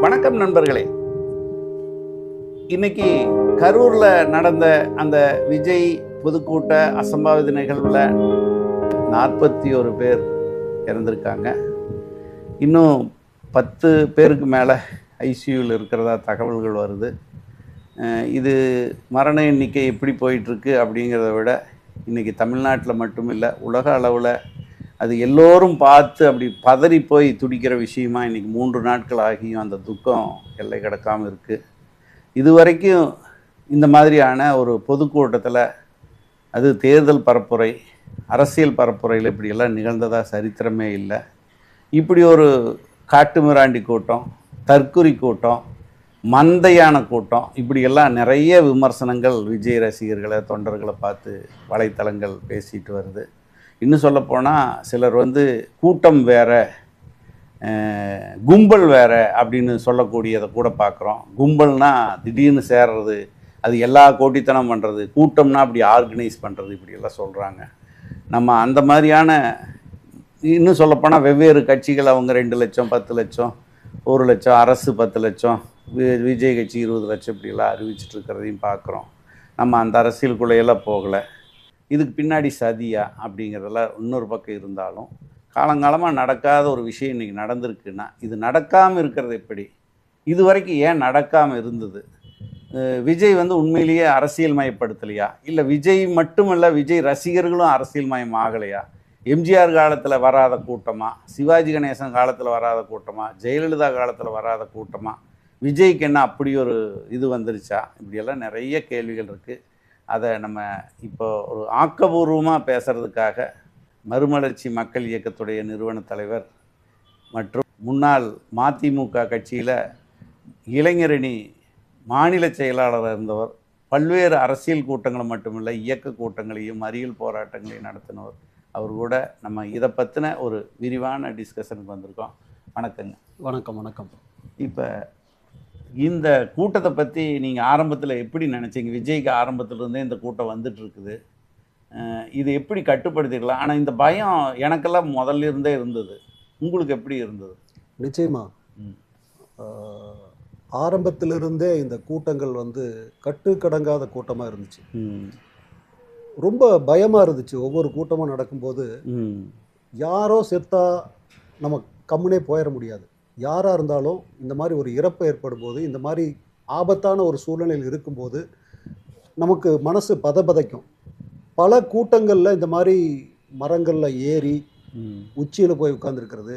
வணக்கம் நண்பர்களே. இன்னைக்கு கரூரில் நடந்த அந்த விஜய் பொதுக்கூட்ட அசம்பாவித நிகழ்வில் 41 பேர் இறந்திருக்காங்க. இன்னும் 10 பேருக்கு மேலே ஐசியூவில் இருக்கிறதா தகவல்கள் வருது. இது மரண எண்ணிக்கை எப்படி போயிட்டுருக்கு அப்படிங்கிறத விட இன்றைக்கி தமிழ்நாட்டில் மட்டும் இல்லை, உலக அளவில் அது எல்லோரும் பார்த்து அப்படி பதறி போய் துடிக்கிற விஷயமா இன்றைக்கி 3 நாட்கள் ஆகியும் அந்த துக்கம் எல்லை கிடக்காமல் இருக்குது. இது வரைக்கும் இந்த மாதிரியான ஒரு பொதுக்கூட்டத்தில், அது தேர்தல் பரப்புரை, அரசியல் பரப்புரையில் இப்படியெல்லாம் நிகழ்ந்ததாக சரித்திரமே இல்லை. இப்படி ஒரு காட்டுமிராண்டி கூட்டம், தற்குறி கூட்டம், மந்தையான கூட்டம், இப்படியெல்லாம் நிறைய விமர்சனங்கள் விஜய் ரசிகர்களை, தொண்டர்களை பார்த்து வலைத்தளங்கள் பேசிட்டு வருது. இன்னும் சொல்லப்போனால் சிலர் கூட்டம் வேறு, கும்பல் வேறு அப்படின்னு சொல்லக்கூடியதை கூட பார்க்குறோம். கும்பல்னால் திடீர்னு சேர்றது, அது எல்லா கோட்டித்தனம் பண்ணுறது, கூட்டம்னா அப்படி ஆர்கனைஸ் பண்ணுறது, இப்படியெல்லாம் சொல்கிறாங்க. நம்ம அந்த மாதிரியான, இன்னும் சொல்லப்போனால் வெவ்வேறு கட்சிகள் அவங்க 2 லட்சம், 10 லட்சம், 1 லட்சம், அரசு 10 லட்சம், விஜய் கட்சி 20 லட்சம் இப்படியெல்லாம் அறிவிச்சிட்ருக்கிறதையும் பார்க்குறோம். நம்ம அந்த அரசியலுக்குள்ளையெல்லாம் போகலை. இதுக்கு பின்னாடி சதியா அப்படிங்கிறதெல்லாம் இன்னொரு பக்கம் இருந்தாலும், காலங்காலமாக நடக்காத ஒரு விஷயம் இன்றைக்கி நடந்திருக்குன்னா, இது நடக்காமல் இருக்கிறது எப்படி? இது வரைக்கும் ஏன் நடக்காமல் இருந்தது? விஜய் உண்மையிலேயே அரசியல் மயப்படுத்தலையா? இல்லை விஜய் மட்டுமல்ல, விஜய் ரசிகர்களும் அரசியல் மயம் ஆகலையா? எம்ஜிஆர் காலத்தில் வராத கூட்டமா, சிவாஜி கணேசன் காலத்தில் வராத கூட்டமா, ஜெயலலிதா காலத்தில் வராத கூட்டமா, விஜய்க்கு என்ன அப்படி ஒரு இது வந்துருச்சா? இப்படியெல்லாம் நிறைய கேள்விகள் இருக்குது. அதை நம்ம இப்போ ஒரு ஆக்கபூர்வமாக பேசுகிறதுக்காக மறுமலர்ச்சி மக்கள் இயக்கத்துடைய நிறுவன தலைவர் மற்றும் முன்னாள் மதிமுக கட்சியில் இளைஞரணி மாநில செயலாளராக இருந்தவர், பல்வேறு அரசியல் கூட்டங்களை மட்டுமில்லை இயக்க கூட்டங்களையும் மறியல் போராட்டங்களையும் நடத்தினவர், அவர் கூட நம்ம இதை பற்றின ஒரு விரிவான டிஸ்கஷனுக்கு வந்திருக்கோம். வணக்கங்க. வணக்கம். வணக்கம். இப்போ இந்த கூட்டத்தை பற்றி நீங்கள் ஆரம்பத்தில் எப்படி நினச்சிங்க? விஜய்க்கு ஆரம்பத்திலேருந்தே இந்த கூட்டம் வந்துட்டுருக்குது, இது எப்படி கட்டுப்படுத்திக்கலாம்? ஆனால் இந்த பயம் எனக்கெல்லாம் முதல்ல இருந்தே இருந்தது. உங்களுக்கு எப்படி இருந்தது? நிச்சயமா ஆரம்பத்திலிருந்தே இந்த கூட்டங்கள் கட்டுக்கடங்காத கூட்டமாக இருந்துச்சு. ரொம்ப பயமாக இருந்துச்சு. ஒவ்வொரு கூட்டமும் நடக்கும்போது யாரோ செத்தா நம்ம கம்முனே போயிட முடியாது. யாராக இருந்தாலும் இந்த மாதிரி ஒரு இறப்பு ஏற்படும் போது, இந்த மாதிரி ஆபத்தான ஒரு சூழ்நிலையில் இருக்கும்போது நமக்கு மனசு பதைக்கும். பல கூட்டங்களில் இந்த மாதிரி மரங்களில் ஏறி உச்சியில் போய் உட்காந்துருக்கிறது,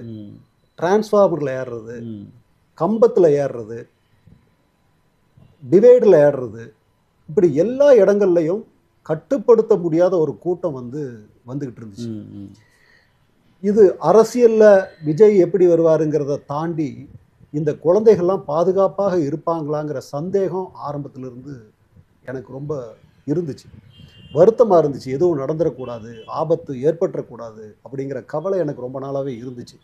டிரான்ஸ்ஃபார்மரில் ஏறுறது, கம்பத்தில் ஏறுறது, டிவைடில் ஏறுறது, இப்படி எல்லா இடங்கள்லையும் கட்டுப்படுத்த முடியாத ஒரு கூட்டம் வந்துக்கிட்டு இருந்துச்சு. இது அரசியலில் விஜய் எப்படி வருவாருங்கிறத தாண்டி இந்த குழந்தைகள்லாம் பாதுகாப்பாக இருப்பாங்களாங்கிற சந்தேகம் ஆரம்பத்திலிருந்து எனக்கு ரொம்ப இருந்துச்சு. வருத்தமாக இருந்துச்சு. எதுவும் நடந்துடக்கூடாது, ஆபத்து ஏற்பட்டுறக்கூடாது அப்படிங்கிற கவலை எனக்கு ரொம்ப நாளாகவே இருந்துச்சு.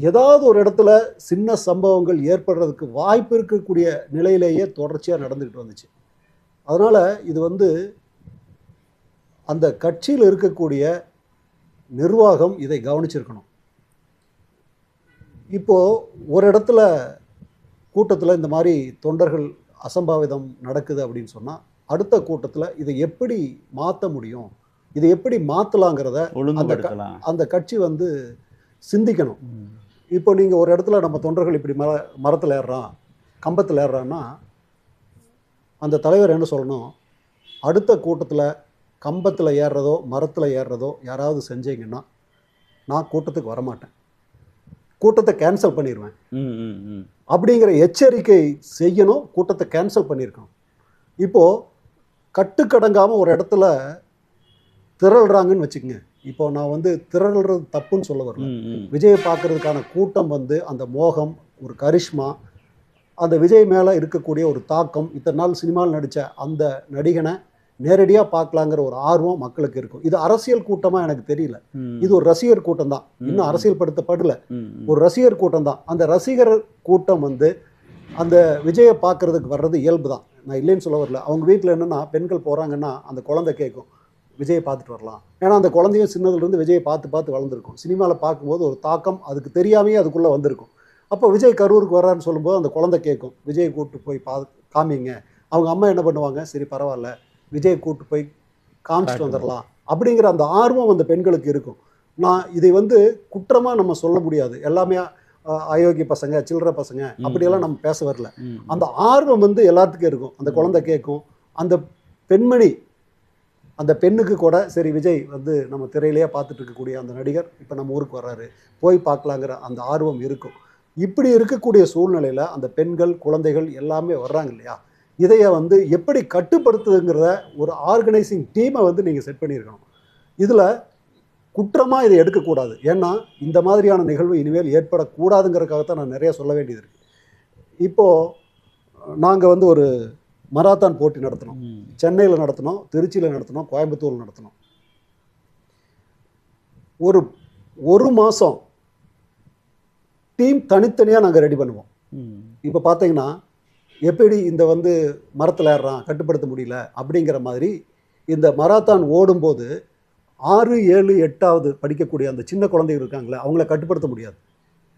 ஏதாவது ஒரு இடத்துல சின்ன சம்பவங்கள் ஏற்படுறதுக்கு வாய்ப்பு இருக்கக்கூடிய நிலையிலேயே தொடர்ச்சியாக நடந்துக்கிட்டு வந்துச்சு. அதனால் இது அந்த கட்சியில் இருக்கக்கூடிய நிர்வாகம் இதை கவனிச்சிருக்கணும். இப்போது ஒரு இடத்துல கூட்டத்தில் இந்த மாதிரி தொண்டர்கள் அசம்பாவிதம் நடக்குது அப்படின்னு சொன்னால், அடுத்த கூட்டத்தில் இதை எப்படி மாற்ற முடியும், இதை எப்படி மாற்றலாங்கிறத அந்த கட்சி சிந்திக்கணும். இப்போ நீங்கள் ஒரு இடத்துல நம்ம தொண்டர்கள் இப்படி மரத்தில் ஏறுறான், கம்பத்தில் ஏறுறான்னா, அந்த தலைவர் என்ன சொல்லணும்? அடுத்த கூட்டத்தில் கம்பத்தில் ஏறுறதோ மரத்தில் ஏறுறதோ யாராவது செஞ்சீங்கன்னா நான் கூட்டத்துக்கு வரமாட்டேன், கூட்டத்தை கேன்சல் பண்ணிடுவேன் அப்படிங்கிற எச்சரிக்கை செய்யணும். கூட்டத்தை கேன்சல் பண்ணியிருக்கணும். இப்போது கட்டுக்கடங்காமல் ஒரு இடத்துல திரள்றாங்கன்னு வச்சுக்கோங்க. இப்போ நான் திரள்றது தப்புன்னு சொல்ல வரல. விஜயை பார்க்கறதுக்கான கூட்டம் அந்த மோகம், ஒரு கரிஷ்மா, அந்த விஜய் மேலே இருக்கக்கூடிய ஒரு தாக்கம், இத்தனை நாள் சினிமாவில் நடித்த அந்த நடிகனை நேரடியாக பார்க்கலாங்கிற ஒரு ஆர்வம் மக்களுக்கு இருக்கும். இது அரசியல் கூட்டமாக எனக்கு தெரியல. இது ஒரு ரசிகர் கூட்டம் தான். இன்னும் அரசியல் படுத்தப்படல. ஒரு ரசிகர் கூட்டம் தான். அந்த ரசிகர் கூட்டம் அந்த விஜயை பார்க்கறதுக்கு வர்றது இயல்பு தான். நான் இல்லைன்னு சொல்ல வரல. அவங்க வீட்டில் என்னென்னா, பெண்கள் போகிறாங்கன்னா அந்த குழந்தை கேட்கும், விஜயை பார்த்துட்டு வரலாம். ஏன்னா அந்த குழந்தையும் சின்னதுலேருந்து விஜயை பார்த்து பார்த்து வளர்ந்துருக்கும். சினிமாவில் பார்க்கும்போது ஒரு தாக்கம் அதுக்கு தெரியாமையே அதுக்குள்ளே வந்திருக்கும். அப்போ விஜய் கரூருக்கு வர்றாருன்னு சொல்லும்போது அந்த குழந்தை கேட்கும், விஜய் கூப்பிட்டு போய் காமிங்க. அவங்க அம்மா என்ன பண்ணுவாங்க, சரி பரவாயில்ல விஜய் கூப்பிட்டு போய் காமிச்சிட்டு வந்துடலாம் அப்படிங்கிற அந்த ஆர்வம் அந்த பெண்களுக்கு இருக்கும். நான் இதை வந்து குற்றமாக நம்ம சொல்ல முடியாது. எல்லாமே அயோக்கிய பசங்க, சில்லற பசங்க அப்படியெல்லாம் நம்ம பேச வரல. அந்த ஆர்வம் வந்து எல்லாத்துக்கும் இருக்கும். அந்த குழந்தை கேட்கும். அந்த பெண்மணி, அந்த பெண்ணுக்கு கூட சரி விஜய் வந்து நம்ம திரையிலேயே பார்த்துட்டு இருக்கக்கூடிய அந்த நடிகர் இப்போ நம்ம ஊருக்கு வர்றாரு, போய் பார்க்கலாங்கிற அந்த ஆர்வம் இருக்கும். இப்படி இருக்கக்கூடிய சூழ்நிலையில் அந்த பெண்கள், குழந்தைகள் எல்லாமே வர்றாங்க இல்லையா, இதைய வந்து எப்படி கட்டுப்படுத்துதுங்கிறத ஒரு ஆர்கனைசிங் டீமை வந்து நீங்கள் செட் பண்ணியிருக்கணும். இதில் குற்றமாக இதை எடுக்கக்கூடாது. ஏன்னா இந்த மாதிரியான நிகழ்வு இனிமேல் ஏற்படக்கூடாதுங்கிறதுக்காகத்தான் நான் நிறைய சொல்ல வேண்டியது இருக்குது. இப்போது நாங்கள் வந்து ஒரு மராத்தான் போட்டி நடத்தினோம். சென்னையில் நடத்தினோம், திருச்சியில் நடத்தினோம், கோயம்புத்தூரில் நடத்தினோம். ஒரு மாதம் டீம் தனித்தனியாக நாங்கள் ரெடி பண்ணுவோம். இப்போ பார்த்தீங்கன்னா எப்படி இந்த வந்து மரத்தில் ஏறுறான் கட்டுப்படுத்த முடியல அப்படிங்கிற மாதிரி இந்த மராத்தான் ஓடும்போது 6, 7, 8வது படிக்கக்கூடிய அந்த சின்ன குழந்தைகள் இருக்காங்களே அவங்கள கட்டுப்படுத்த முடியாது.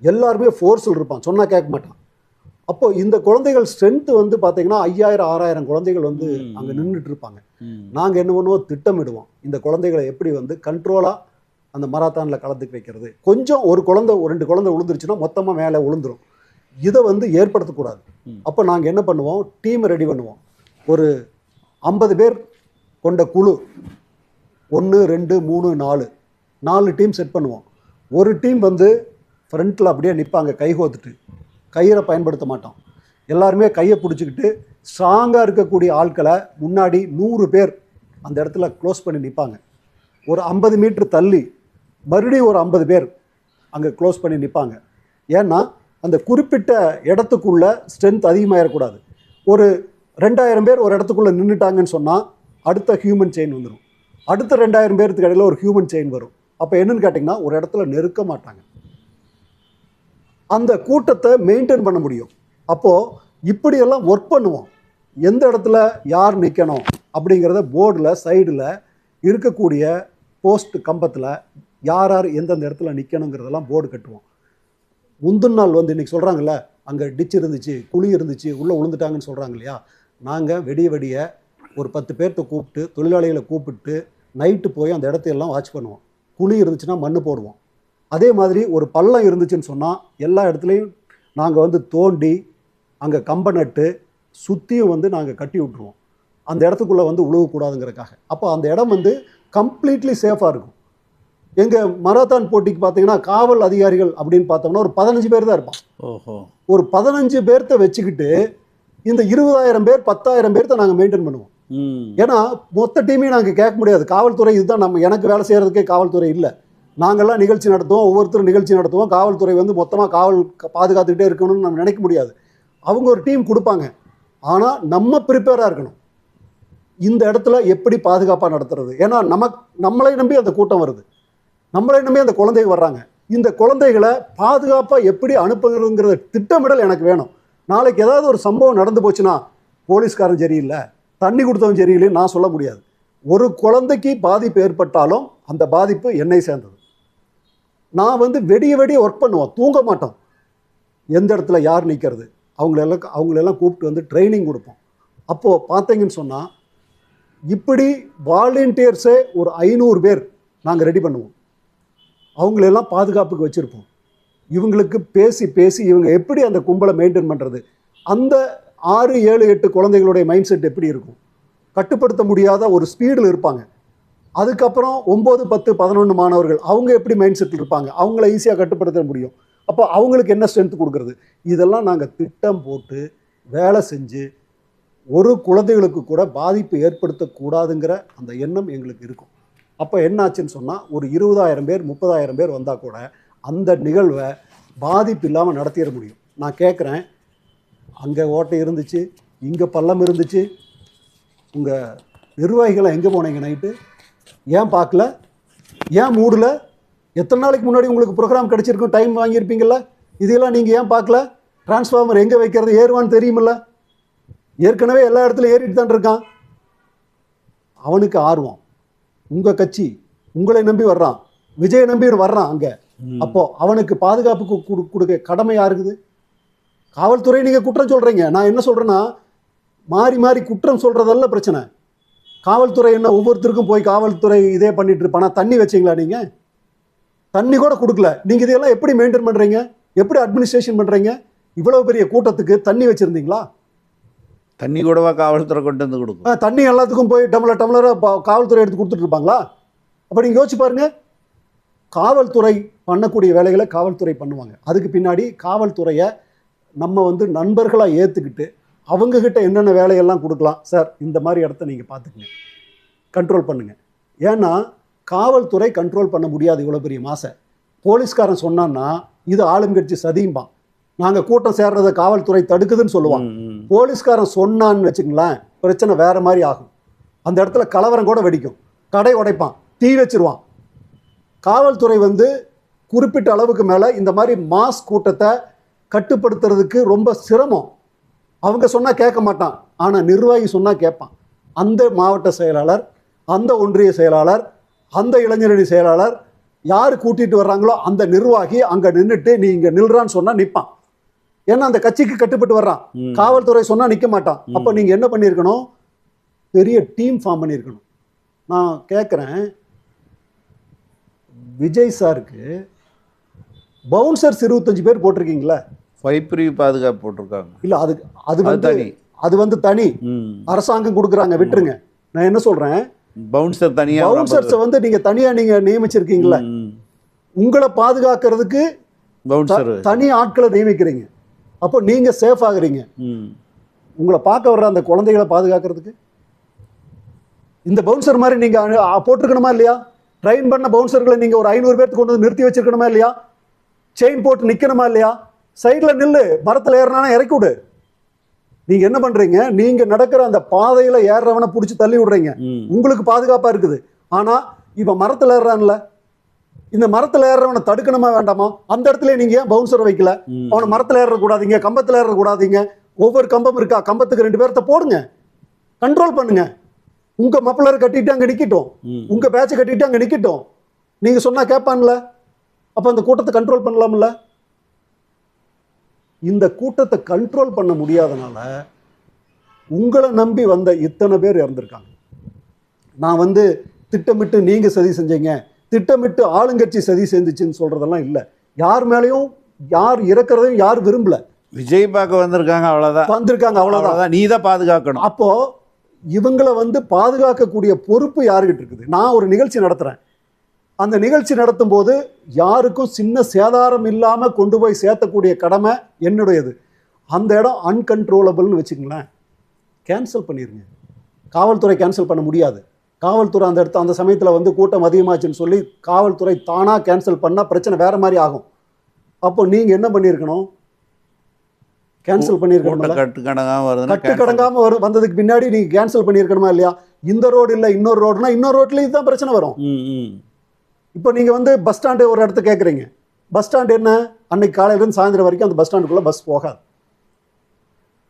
எல்லாருமே ஃபோர்ஸில் இருப்பான், சொன்னால் கேட்க மாட்டான். அப்போது இந்த குழந்தைகள் ஸ்ட்ரென்த்து வந்து பார்த்தீங்கன்னா 5000, 6000 குழந்தைகள் வந்து அங்கே நின்றுட்டு இருப்பாங்க. நாங்கள் என்ன பண்ணுவோம், திட்டமிடுவோம் இந்த குழந்தைகளை எப்படி வந்து கண்ட்ரோலாக அந்த மராத்தானில் கலந்துக்க வைக்கிறது. கொஞ்சம் ஒரு குழந்தை 2 குழந்தை விழுந்துருச்சுன்னா மொத்தமாக மேலே விழுந்துரும். இதை வந்து ஏற்படுத்தக்கூடாது. அப்போ நாங்கள் என்ன பண்ணுவோம், டீமை ரெடி பண்ணுவோம். ஒரு 50 பேர் கொண்ட குழு, 1, 2, 3, 4 டீம் செட் பண்ணுவோம். ஒரு டீம் வந்து ஃப்ரண்ட்டில் அப்படியே நிற்பாங்க கைகோத்துட்டு, கயிறை பயன்படுத்த மாட்டோம். எல்லாருமே கையை பிடிச்சிக்கிட்டு ஸ்ட்ராங்காக இருக்கக்கூடிய ஆட்களை முன்னாடி 100 பேர் அந்த இடத்துல க்ளோஸ் பண்ணி நிற்பாங்க. ஒரு 50 மீட்டர் தள்ளி மறுபடியும் ஒரு 50 பேர் அங்கே க்ளோஸ் பண்ணி நிற்பாங்க. ஏன்னா அந்த குறிப்பிட்ட இடத்துக்குள்ள ஸ்ட்ரென்த் அதிகமாகிடக்கூடாது. ஒரு 2000 பேர் ஒரு இடத்துக்குள்ளே நின்றுட்டாங்கன்னு சொன்னால் அடுத்த ஹியூமன் செயின் வந்துடும். அடுத்த 2000 பேருக்கு இடையில ஒரு ஹியூமன் செயின் வரும். அப்போ என்னன்னு கேட்டிங்கன்னா ஒரு இடத்துல நெருக்க மாட்டாங்க, அந்த கூட்டத்தை மெயின்டைன் பண்ண முடியும். அப்போது இப்படியெல்லாம் ஒர்க் பண்ணுவோம். எந்த இடத்துல யார் நிற்கணும் அப்படிங்கிறத போர்டில் சைடில் இருக்கக்கூடிய போஸ்ட் கம்பத்தில் யார் யார் எந்தெந்த இடத்துல நிற்கணுங்கிறதெல்லாம் போர்டு கட்டுவோம். முந்தின நாள் வந்து இன்றைக்கி சொல்கிறாங்கல்ல, அங்கே டிச் இருந்துச்சு, குழி இருந்துச்சு, உள்ளே விழுந்துட்டாங்கன்னு சொல்கிறாங்க இல்லையா, நாங்கள் வெடிய ஒரு 10 பேர்த்த கூப்பிட்டு, தொழிலாளிகளை கூப்பிட்டு நைட்டு போய் அந்த இடத்தையெல்லாம் வாட்ச் பண்ணுவோம். குழி இருந்துச்சுன்னா மண் போடுவோம். அதே மாதிரி ஒரு பள்ளம் இருந்துச்சுன்னு சொன்னால் எல்லா இடத்துலையும் நாங்கள் வந்து தோண்டி அங்கே கம்பை நட்டு சுற்றியும் வந்து நாங்கள் கட்டி விட்ருவோம், அந்த இடத்துக்குள்ளே வந்து உழுவக்கூடாதுங்கிறதுக்காக. அப்போ அந்த இடம் வந்து கம்ப்ளீட்லி சேஃபாக இருக்கும். எங்கள் மராத்தான் போட்டிக்கு பார்த்தீங்கன்னா காவல் அதிகாரிகள் அப்படின்னு பார்த்தோம்னா ஒரு 15 பேர் தான் இருப்பான். ஒரு 15 பேர்த்த வச்சுக்கிட்டு இந்த 20,000 பேர் 10,000 பேர்த்த நாங்கள் மெயின்டைன் பண்ணுவோம். ஏன்னா மொத்த டீமையும் நாங்கள் கேட்க முடியாது. காவல்துறை இதுதான், நம்ம எனக்கு வேலை செய்கிறதுக்கே காவல்துறை இல்லை. நாங்கள்லாம் நிகழ்ச்சி நடத்துவோம், ஒவ்வொருத்தரும் நிகழ்ச்சி நடத்துவோம். காவல்துறை வந்து மொத்தமாக காவல் பாதுகாத்துக்கிட்டே இருக்கணும்னு நம்ம நினைக்க முடியாது. அவங்க ஒரு டீம் கொடுப்பாங்க. ஆனால் நம்ம ப்ரிப்பேராக இருக்கணும், இந்த இடத்துல எப்படி பாதுகாப்பாக நடத்துறது. ஏன்னா நம்மளை நம்பி அந்த கூட்டம் வருது, நம்மளை நம்பி அந்த குழந்தைங்க வர்றாங்க. இந்த குழந்தைகளை பாதுகாப்பாக எப்படி அனுப்புகிறதுங்கிற திட்டமிடல் எனக்கு வேணும். நாளைக்கு ஏதாவது ஒரு சம்பவம் நடந்து போச்சுன்னா போலீஸ்காரன் சரியில்லை, தண்ணி கொடுத்தவன் சரியில்லைன்னு நான் சொல்ல முடியாது. ஒரு குழந்தைக்கு பாதிப்பு ஏற்பட்டாலும் அந்த பாதிப்பு என்னை சேர்ந்தது. நான் வந்து வெடிய ஒர்க் பண்ணுவோம், தூங்க மாட்டோம். எந்த இடத்துல யார் நிற்கிறது அவங்களெல்லாம் கூப்பிட்டு வந்து ட்ரைனிங் கொடுப்போம். அப்போது பார்த்தீங்கன்னு சொன்னால் இப்படி வாலண்டியர்ஸே ஒரு 500 பேர் நாங்கள் ரெடி பண்ணுவோம். அவங்களெல்லாம் பாதுகாப்புக்கு வச்சுருப்போம். இவங்களுக்கு பேசி இவங்க எப்படி அந்த கும்பலை மெயின்டைன் பண்ணுறது, அந்த 6, 7, 8 குழந்தைகளுடைய மைண்ட் செட் எப்படி இருக்கும், கட்டுப்படுத்த முடியாத ஒரு ஸ்பீடில் இருப்பாங்க. அதுக்கப்புறம் 9, 10, 11 மாணவர்கள் அவங்க எப்படி மைண்ட் செட்டில் இருப்பாங்க, அவங்கள ஈஸியாக கட்டுப்படுத்த முடியும். அப்போ அவங்களுக்கு என்ன ஸ்ட்ரென்த் கொடுக்குறது, இதெல்லாம் நாங்கள் திட்டம் போட்டு வேலை செஞ்சு ஒரு குழந்தைகளுக்கு கூட பாதிப்பு ஏற்படுத்தக்கூடாதுங்கிற அந்த எண்ணம் எங்களுக்கு இருக்கும். அப்போ என்ன ஆச்சுன்னு சொன்னால் ஒரு 20,000 பேர் 30,000 பேர் வந்தால் கூட அந்த நிகழ்வை பாதிப்பு இல்லாமல் நடத்திட முடியும். நான் கேட்குறேன், அங்கே ஓட்டை இருந்துச்சு, இங்கே பள்ளம் இருந்துச்சு, உங்கள் நிர்வாகிகளை எங்கே போனீங்க நைட்டு, ஏன் பார்க்கல, ஏன் மூடல, எத்தனை நாளைக்கு முன்னாடி உங்களுக்கு ப்ரோக்ராம் கிடச்சிருக்கும், டைம் வாங்கியிருப்பீங்கள, இதெல்லாம் நீங்கள் ஏன் பார்க்கல, டிரான்ஸ்ஃபார்மர் எங்கே வைக்கிறது ஏறுவான்னு தெரியுமில்ல, ஏற்கனவே எல்லா இடத்துலையும் ஏறிட்டு தான் இருக்கான். அவனுக்கு ஆர்வம், உங்கள் கட்சி உங்களை நம்பி வர்றான், விஜயை நம்பி வர்றான் அங்கே. அப்போது அவனுக்கு பாதுகாப்புக்கு கொடுக்க கடமை யாருக்குது? காவல்துறை நீங்கள் குற்றம் சொல்கிறீங்க. நான் என்ன சொல்கிறேன்னா, மாறி மாறி குற்றம் சொல்கிறதல்ல பிரச்சனை. காவல்துறை என்ன ஒவ்வொருத்தருக்கும் போய் காவல்துறை இதே பண்ணிட்டு இருப்பானா? தண்ணி வச்சிங்களா நீங்கள்? தண்ணி கூட கொடுக்கல. நீங்கள் இதெல்லாம் எப்படி மெயின்டைன் பண்ணுறீங்க? எப்படி அட்மினிஸ்ட்ரேஷன் பண்ணுறீங்க? இவ்வளோ பெரிய கூட்டத்துக்கு தண்ணி வச்சுருந்தீங்களா? தண்ணி கூடவா காவல்துறை கொண்டு வந்து கொடுக்கும்? தண்ணி எல்லாத்துக்கும் போய் டம்ளராக காவல்துறை எடுத்து கொடுத்துட்டு இருப்பாங்களா? அப்போ நீங்கள் யோசிச்சு பாருங்க. காவல்துறை பண்ணக்கூடிய வேலைகளை காவல்துறை பண்ணுவாங்க. அதுக்கு பின்னாடி காவல்துறையை நம்ம வந்து நண்பர்களாக ஏற்றுக்கிட்டு அவங்கக்கிட்ட என்னென்ன வேலையெல்லாம் கொடுக்கலாம். சார் இந்த மாதிரி இடத்த நீங்கள் பார்த்துக்குங்க, கண்ட்ரோல் பண்ணுங்கள். ஏன்னா காவல்துறை கண்ட்ரோல் பண்ண முடியாது இவ்வளோ பெரிய மாசை. போலீஸ்காரன் சொன்னான்னா இது ஆளுங்கட்சி சதியும்பான். நாங்கள் கூட்டம் சேர்றதை காவல்துறை தடுக்குதுன்னு சொல்லுவான். போலீஸ்காரன் சொன்னான்னு வச்சுங்களேன், பிரச்சனை வேற மாதிரி ஆகும். அந்த இடத்துல கலவரம் கூட வெடிக்கும், கடை உடைப்பான், தீ வச்சிருவான். காவல்துறை வந்து குறிப்பிட்ட அளவுக்கு மேலே இந்த மாதிரி மாஸ் கூட்டத்தை கட்டுப்படுத்துறதுக்கு ரொம்ப சிரமம். அவங்க சொன்னால் கேட்க மாட்டான், ஆனால் நிர்வாகி சொன்னால் கேட்பான். அந்த மாவட்ட செயலாளர், அந்த ஒன்றிய செயலாளர், அந்த இளைஞரணி செயலாளர் யார் கூட்டிகிட்டு வர்றாங்களோ அந்த நிர்வாகி அங்கே நின்றுட்டு நீ இங்கே நில்றான்னு சொன்னால் நிற்பான். ஏன்னா அந்த கட்சிக்கு கட்டுப்பட்டு வர்றான். காவல்துறை சொன்னால் நிற்க மாட்டான். அப்போ நீங்கள் என்ன பண்ணியிருக்கணும்? பெரிய டீம் ஃபார்ம் பண்ணியிருக்கணும். நான் கேட்குறேன், விஜய் சாருக்கு பவுன்சர்ஸ் 25 பேர் போட்டிருக்கீங்களா? பிரிவு பாதுகாப்பு போட்டிருக்காங்க. இல்லை, அது வந்து தனி அரசாங்கம் கொடுக்குறாங்க, விட்டுருங்க. நான் என்ன சொல்கிறேன், பவுன்சர் தனியாக, பவுன்சர்ஸை வந்து நீங்கள் தனியாக நீங்கள் நியமிச்சிருக்கீங்களா? உங்களை பாதுகாக்கிறதுக்கு பவுன்சர் தனி ஆட்களை நியமிக்கிறீங்க. அப்போ நீங்கள் சேஃப் ஆகுறீங்க. உங்களை பார்க்க வர்ற அந்த குழந்தைகளை பாதுகாக்கிறதுக்கு இந்த பவுன்சர் மாதிரி நீங்கள் போட்டிருக்கணுமா இல்லையா? ட்ரெயின் பண்ண பவுன்சர்களை நீங்கள் ஒரு 500 பேர்த்து கொண்டு வந்து நிறுத்தி வச்சிருக்கணுமா இல்லையா? செயின் போட்டு நிற்கணுமா இல்லையா? சைடில் நில்லு, மரத்தில் ஏறினானா இறக்கி விடு. நீங்கள் என்ன பண்ணுறீங்க? நீங்கள் நடக்கிற அந்த பாதையில் ஏறுறவனை பிடிச்சி தள்ளி விடுறீங்க. உங்களுக்கு பாதுகாப்பாக இருக்குது. ஆனால் இப்போ மரத்தில் ஏறுறான்ல, இந்த மரத்தில் ஏறுறவனை தடுக்கணுமா வேண்டாமா? அந்த இடத்துல நீங்கள் ஏன் பவுன்சர் வைக்கல? அவனை மரத்தில் ஏறக்கூடாதீங்க, கம்பத்தில் ஏறக்கூடாதீங்க. ஒவ்வொரு கம்பம் இருக்கா, கம்பத்துக்கு 2 பேர்த்த போடுங்க, கண்ட்ரோல் பண்ணுங்க. உங்கள் மப்ளர் கட்டிட்டு அங்கே நிற்கட்டும், உங்கள் பேட்சை கட்டிட்டு அங்கே நிற்கட்டும். நீங்கள் சொன்னால் கேட்பான்ல? அப்போ அந்த கூட்டத்தை கண்ட்ரோல் பண்ணலாம்ல? இந்த கூட்டத்தை கண்ட்ரோல் பண்ண முடியாதனால உங்களை நம்பி வந்த இத்தனை பேர் இறந்துருக்காங்க. நான் வந்து திட்டமிட்டு நீங்கள் சதி செஞ்சீங்க, திட்டமிட்டு ஆளுங்கட்சி சதி செஞ்சுச்சுன்னு சொல்கிறதெல்லாம் இல்லை. யார் மேலேயும் யார் இறக்குறதையும் யார் விரும்பல. விஜய் பார்க்க வந்திருக்காங்க, அவ்வளோதான் வந்திருக்காங்க, அவ்வளோதான். நீ தான் பாதுகாக்கணும். அப்போது இவங்களை வந்து பாதுகாக்கக்கூடிய பொறுப்பு யாருக்கிட்ட இருக்குது? நான் ஒரு நிகழ்ச்சி நடத்துகிறேன். அந்த நிகழ்ச்சி நடத்தும் போது யாருக்கும் சின்ன சேதாரம் இல்லாமல் கொண்டு போய் சேர்த்தக்கூடிய கடமை என்னுடையது. அந்த இடம் அன்கண்ட்ரோலபிள்னு வச்சுக்கங்களேன், கேன்சல் பண்ணிடுங்க. காவல்துறை கேன்சல் பண்ண முடியாது. காவல்துறை அந்த இடத்த அந்த சமயத்தில் வந்து கூட்டம் அதிகமாச்சுன்னு சொல்லி காவல்துறை தானாக கேன்சல் பண்ணால் பிரச்சனை வேறு மாதிரி ஆகும். அப்போ நீங்கள் என்ன பண்ணியிருக்கணும்? கேன்சல் பண்ணியிருக்கணும். கட்டுக்கடங்காமல் வந்ததுக்கு பின்னாடி நீங்கள் கேன்சல் பண்ணியிருக்கணுமா இல்லையா? இந்த ரோடு இல்லை இன்னொரு ரோடுனா இன்னொரு ரோட்டில் இதுதான் பிரச்சனை வரும். இப்போ நீங்கள் வந்து பஸ் ஸ்டாண்டு ஒரு இடத்த கேட்குறீங்க. பஸ் ஸ்டாண்டு என்ன, அன்னைக்கு காலையிலேருந்து சாயந்தரம் வரைக்கும் அந்த பஸ் ஸ்டாண்டுக்குள்ளே பஸ் போகாது.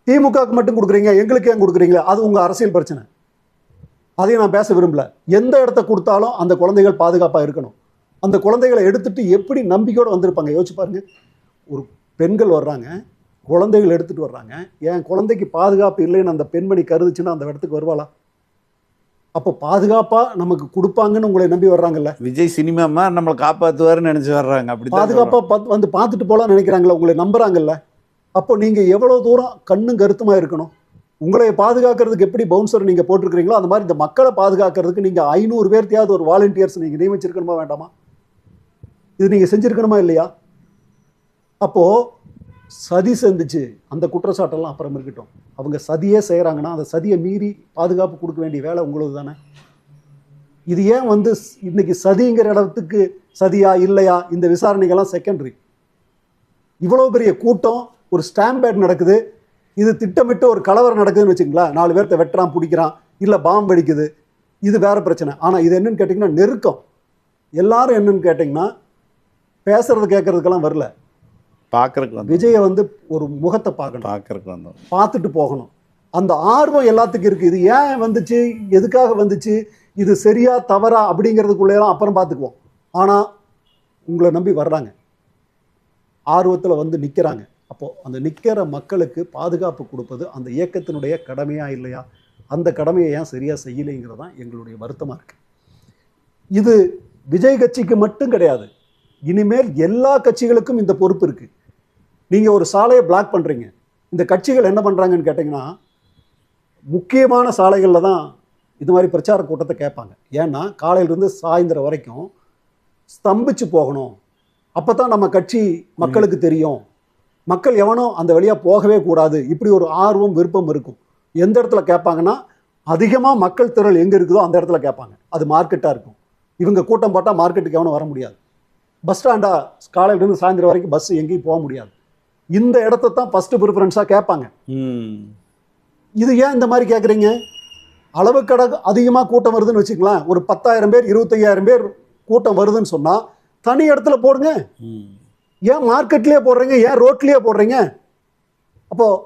திமுகவுக்கு மட்டும் கொடுக்குறீங்க, எங்களுக்கு ஏன் கொடுக்குறீங்களா? அது உங்கள் அரசியல் பிரச்சனை, அதையும் நான் பேச விரும்பல. எந்த இடத்த கொடுத்தாலும் அந்த குழந்தைகள் பாதுகாப்பாக இருக்கணும். அந்த குழந்தைகளை எடுத்துகிட்டு எப்படி நம்பிக்கையோடு வந்திருப்பாங்க யோசிச்சு பாருங்க. ஒரு பெண்கள் வர்றாங்க, குழந்தைகள் எடுத்துகிட்டு வர்றாங்க. என் குழந்தைக்கு பாதுகாப்பு இல்லைன்னு அந்த பெண்மணி கருதுச்சுன்னா அந்த இடத்துக்கு வருவாளா? அப்போ பாதுகாப்பாக நமக்கு கொடுப்பாங்கன்னு உங்களை நம்பி வர்றாங்கல்ல. விஜய் சினிமாமா நம்மளை காப்பாற்றுவாருன்னு நினச்சி வர்றாங்க. அப்படி பாதுகாப்பாக வந்து பார்த்துட்டு போகலான்னு நினைக்கிறாங்களா? உங்களை நம்புறாங்கல்ல. அப்போ நீங்கள் எவ்வளோ தூரம் கண்ணும் கருத்துமாக இருக்கணும்? உங்களை பாதுகாக்கிறதுக்கு எப்படி பவுன்சர் நீங்கள் போட்டிருக்கிறீங்களோ அந்த மாதிரி இந்த மக்களை பாதுகாக்கிறதுக்கு நீங்கள் 500 பேர்த்தையாவது ஒரு வாலண்டியர்ஸ் நீங்கள் நியமிச்சிருக்கணுமா வேண்டாமா? இது நீங்கள் செஞ்சுருக்கணுமா இல்லையா? அப்போது சதி செஞ்சுச்சு அந்த குற்றச்சாட்டெல்லாம் அப்புறம் இருக்கட்டும். அவங்க சதியே செய்கிறாங்கன்னா அந்த சதியை மீறி பாதுகாப்பு கொடுக்க வேண்டிய வேலை உங்களுக்கு தானே. இது ஏன் வந்து இன்னைக்கு சதிங்கிற இடத்துக்கு சதியா இல்லையா இந்த விசாரணைகள்லாம் செகண்டரி. இவ்வளோ பெரிய கூட்டம், ஒரு ஸ்டாம்பேட் நடக்குது, இது திட்டமிட்டு ஒரு கலவரம் நடக்குதுன்னு வச்சுங்களா, 4 பேர்த்த வெட்டுறான் பிடிக்கிறான், இல்லை பாம்பு வெடிக்குது, இது வேறு பிரச்சனை. ஆனால் இது என்னன்னு கேட்டிங்கன்னா நெருக்கம். எல்லாரும் என்னன்னு கேட்டிங்கன்னா பேசுறது கேட்கறதுக்கெல்லாம் வரல, பார்க்கறதுக்கு விஜயை வந்து ஒரு முகத்தை பார்க்கணும், பார்க்கறதுக்கு வந்தோம், பார்த்துட்டு போகணும். அந்த ஆர்வம் எல்லாத்துக்கும் இருக்குது. இது ஏன் வந்துச்சு, எதுக்காக வந்துச்சு, இது சரியா தவறா அப்படிங்கிறதுக்குள்ளேலாம் அப்புறம் பார்த்துக்குவோம். ஆனால் உங்களை நம்பி வர்றாங்க, ஆர்வத்தில் வந்து நிற்கிறாங்க. அப்போ அப்போது அந்த நிற்கிற மக்களுக்கு பாதுகாப்பு கொடுப்பது அந்த இயக்கத்தினுடைய கடமையா இல்லையா? அந்த கடமையை ஏன் சரியாக செய்யலைங்கிறது தான் எங்களுடைய வருத்தமாக இருக்குது. இது விஜய் கட்சிக்கு மட்டும் கிடையாது, இனிமேல் எல்லா கட்சிகளுக்கும் இந்த பொறுப்பு இருக்குது. நீங்கள் ஒரு சாலையை பிளாக் பண்ணுறீங்க, இந்த கட்சிகள் என்ன பண்ணுறாங்கன்னு கேட்டிங்கன்னா முக்கியமான சாலைகளில் தான் இது மாதிரி பிரச்சார கூட்டத்தை கேட்பாங்க. ஏன்னா காலையிலேருந்து சாயந்தரம் வரைக்கும் ஸ்தம்பிச்சு போகணும், அப்போ தான் நம்ம கட்சி மக்களுக்கு தெரியும், மக்கள் எவனும் அந்த வழியாக போகவே கூடாது, இப்படி ஒரு ஆர்வம் விருப்பம் இருக்கும். எந்த இடத்துல கேட்பாங்கன்னா அதிகமாக மக்கள் திரள் எங்கே இருக்குதோ அந்த இடத்துல கேட்பாங்க. அது மார்க்கெட்டாக இருக்கும். இவங்க கூட்டம் போட்டால் மார்க்கெட்டுக்கு எவனும் வர முடியாது. பஸ் ஸ்டாண்டா காலையிலேருந்து சாயந்தரம் வரைக்கும் பஸ் எங்கேயும் போக முடியாது. இந்த இடத்த தான் ஃபஸ்ட்டு ப்ரிஃபரன்ஸாக கேட்பாங்க. இது ஏன் இந்த மாதிரி கேட்குறீங்க? அளவுக்கட அதிகமாக கூட்டம் வருதுன்னு வச்சுக்கலாம், ஒரு 10,000 பேர் 25,000 பேர் கூட்டம் வருதுன்னு சொன்னால் தனி இடத்துல போடுங்க. ஏன் மார்க்கெட்லேயே போடுறீங்க, ஏன் ரோட்லேயே போடுறீங்க? அப்போது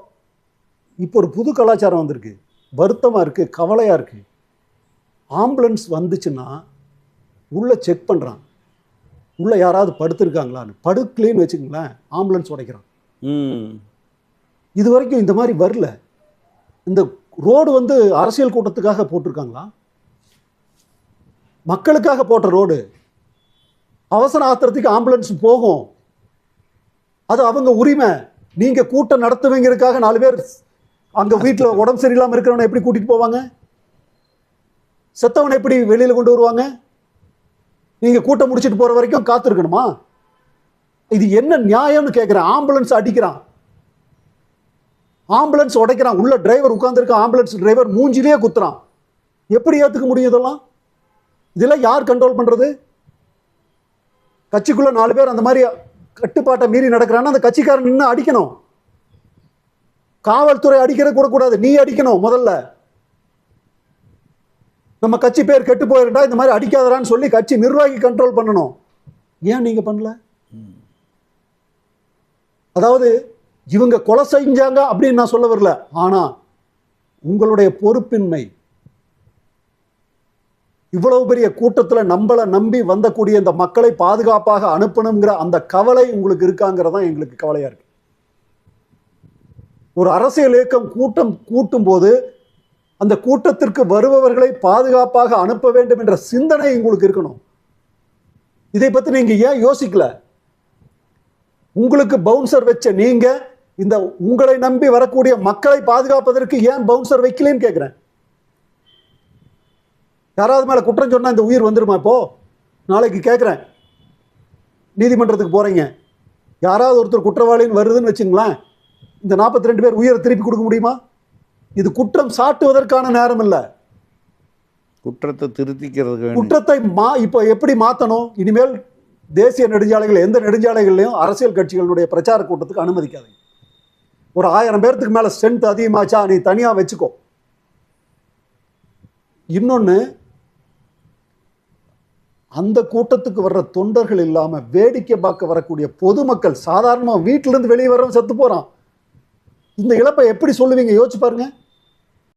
இப்போ ஒரு புது கலாச்சாரம் வந்திருக்கு, வருத்தமாக இருக்குது, கவலையாக இருக்குது. ஆம்புலன்ஸ் வந்துச்சுன்னா உள்ளே செக் பண்ணுறான், உள்ளே யாராவது படுத்திருக்காங்களான்னு. படுக்கலைன்னு வச்சுக்கங்களேன், ஆம்புலன்ஸ் உடைக்கிறான். இது வரைக்கும் இந்த மாதிரி வரல. இந்த ரோடு வந்து அரசியல் கூட்டத்துக்காக போட்டிருக்காங்களா? மக்களுக்காக போட்ட ரோடு. அவசர ஆத்திரத்துக்கு ஆம்புலன்ஸ் போகும், அது அவங்க உரிமை. நீங்கள் கூட்டம் நடத்துவீங்கிறதுக்காக 4 பேர் அங்கே வீட்டில் உடம்பு சரியில்லாமல் இருக்கிறவனை எப்படி கூட்டிகிட்டு போவாங்க? செத்தவனை எப்படி வெளியில் கொண்டு வருவாங்க? நீங்கள் கூட்டம் முடிச்சுட்டு போகிற வரைக்கும் காத்திருக்கணுமா? இது என்ன நியாயம்னு கேட்குறேன். ஆம்புலன்ஸ் அடிக்கிறான், ஆம்புலன்ஸ் உடைக்கிறான், உள்ள டிரைவர் உட்கார்ந்துருக்க ஆம்புலன்ஸ் டிரைவர் மூஞ்சிலேயே குத்துறான். எப்படி ஏற்றுக்க முடியும் இதெல்லாம்? இதெல்லாம் யார் கண்ட்ரோல் பண்ணுறது? கட்சிக்குள்ளே 4 பேர் அந்த மாதிரி கட்டுப்பாட்டை மீறி நடக்கிறான்னா அந்த கட்சிக்காரன் நின்று அடிக்கணும். காவல்துறை அடிக்கிற கூட கூடாது, நீ அடிக்கணும் முதல்ல. நம்ம கட்சி பேர் கெட்டு போயிருந்தா இந்த மாதிரி அடிக்காதரான்னு சொல்லி கட்சி நிர்வாகி கண்ட்ரோல் பண்ணணும். ஏன் நீங்க பண்ணல? அதாவது இவங்க கொலை செஞ்சாங்க அப்படின்னு நான் சொல்ல வரல, ஆனா உங்களுடைய பொறுப்பின்மை, இவ்வளவு பெரிய கூட்டத்தில் நம்மளை நம்பி வந்தக்கூடிய இந்த மக்களை பாதுகாப்பாக அனுப்பணுங்கிற அந்த கவலை உங்களுக்கு இருக்காங்கிறதான் எங்களுக்கு கவலையா இருக்கு. ஒரு அரசியல் இயக்கம் கூட்டம் கூட்டும் போது அந்த கூட்டத்திற்கு வருபவர்களை பாதுகாப்பாக அனுப்ப வேண்டும் என்ற சிந்தனை உங்களுக்கு இருக்கணும். இதை பத்தி நீங்க ஏன் யோசிக்கல? உங்களுக்கு பவுன்சர் வச்ச நீங்க இந்த உங்களை நம்பி வரக்கூடிய மக்களை பாதுகாப்பதற்கு ஏன் பவுன்சர் வைக்கலன்னு கேட்கிறேன். யாராவது மேல குற்றம் சொன்னா இந்த உயிர் வந்துருமா? இப்போ நாளைக்கு கேட்கிறேன், நீதிமன்றத்துக்கு போறீங்க, யாராவது ஒருத்தர் குற்றவாளின்னு வருதுன்னு வச்சுங்களேன், இந்த 42 பேர் உயிரை திருப்பி கொடுக்க முடியுமா? இது குற்றம் சாட்டுவதற்கான நேரம் இல்லை, குற்றத்தை திருத்திக்கிறது. குற்றத்தை இப்போ எப்படி மாற்றணும்? இனிமேல் தேசிய நெடுஞ்சாலைகள் எந்த நெடுஞ்சாலைகள்லையும் அரசியல் கட்சிகளுடைய பிரச்சார கூட்டத்துக்கு அனுமதிக்காதீங்க. ஒரு 1000 பேர்த்துக்கு மேலே ஸ்ட்ரென்த் அதிகமாச்சா நீ தனியாக வச்சுக்கோ. இன்னொன்று, அந்த கூட்டத்துக்கு வர்ற தொண்டர்கள் இல்லாமல் வேடிக்கை பார்க்க வரக்கூடிய பொதுமக்கள், சாதாரணமாக வீட்டிலேருந்து வெளியே வர்றவன் செத்து போகிறான். இந்த இழப்பை எப்படி சொல்லுவீங்க? யோசிச்சு பாருங்க.